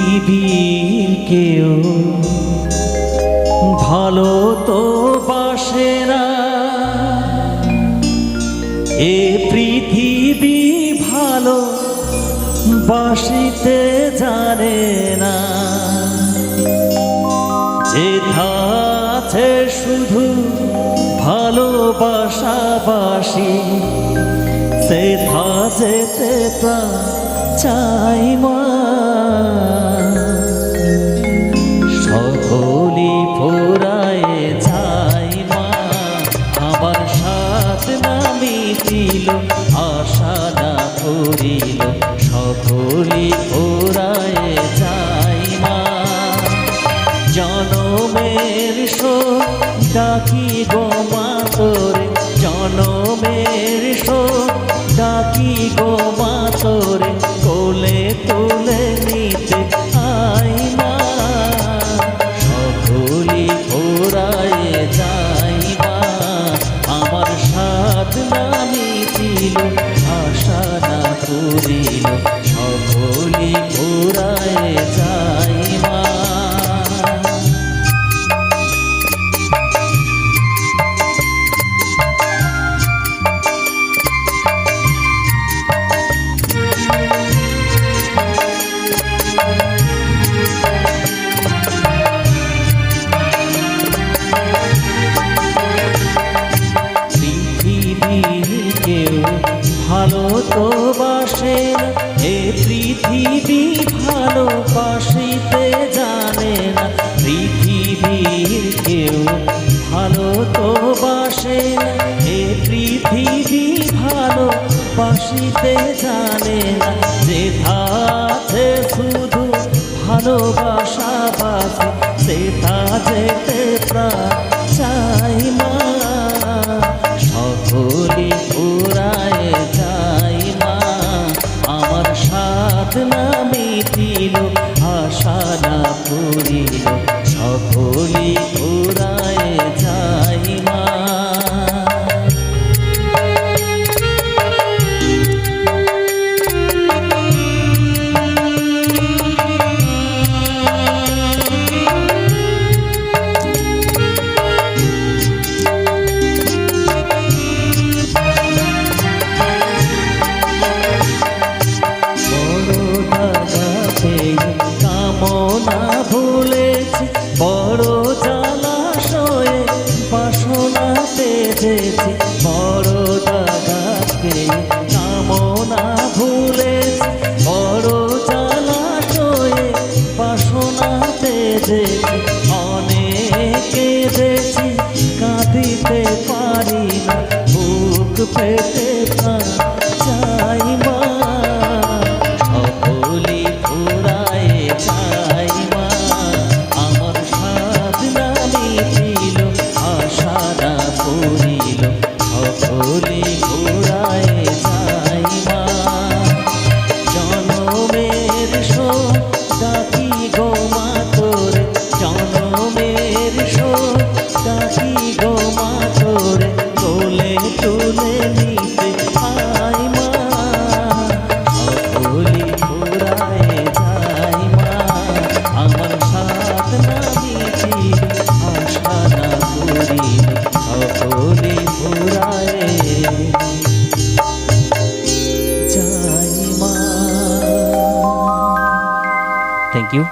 পৃথিবীর কেউ ভালো তো বাসে না, এ পৃথিবী ভালো বাসিতে জানে না। যেথা আছে শুধু ভালোবাসাবাসি, সেথা যেতে চাই মা। সকলি ফুরায়ে যাই মা, আমার সাথ না মিটিল, আশা না করিল, সকলি ফুরায়ে যাই মা। জনমের শোক ডাকি গো মা তোরে, জনমের শোক ডাকি গো মা তোরে, কোলে তুলে নিতে আই মা। সকলি ফুরায়ে যাই মা, আমার সাথ না মিটিল, আশা না করিল, সকলি ফুরায়ে যাই মা। কেউ ভালো তো বাসে না, এ পৃথিবী ভালোবাসিতে জানে না। পৃথিবীর কেউ ভালো তো বাসে না, এ পৃথিবী ভালোবাসিতে জানে না। যেথা আছে শুধু ভালোবাসাবাসি, সেথা যেতে চাই মা। সকলি ফুরায়ে যাই মা, আমার সাথ না মিটিল, আশা না করিল, সকলি ফুরায়ে যাই মা। কামনা ভুলেছি, বড় জলাশয়ে বাসনা বেঁধেছি, বড় দাদাকে কামনা ভুলেছি, বড় জলাশয়ে বাসনা বেঁধেছি। অনেক কেঁদেছি, কাঁদিতে পারি না, বুক পেতে চাই মা। সকলি ফুরায়ে যাই মা, আমার সাথ না মিটিল, আশা না করিল, সকলি ফুরায়ে যাই মা। জনমের শোক ডাকি গো মা তোরে, জনমের শোক ডাকি গো মা তোরে, কোলে তুলে নিতে আই মা। সকলি ফুরায়ে যাই মা, আমার সাথ না মিটিল, আশা না করিল, সকলি ফুরায়ে যাই মা। Thank you.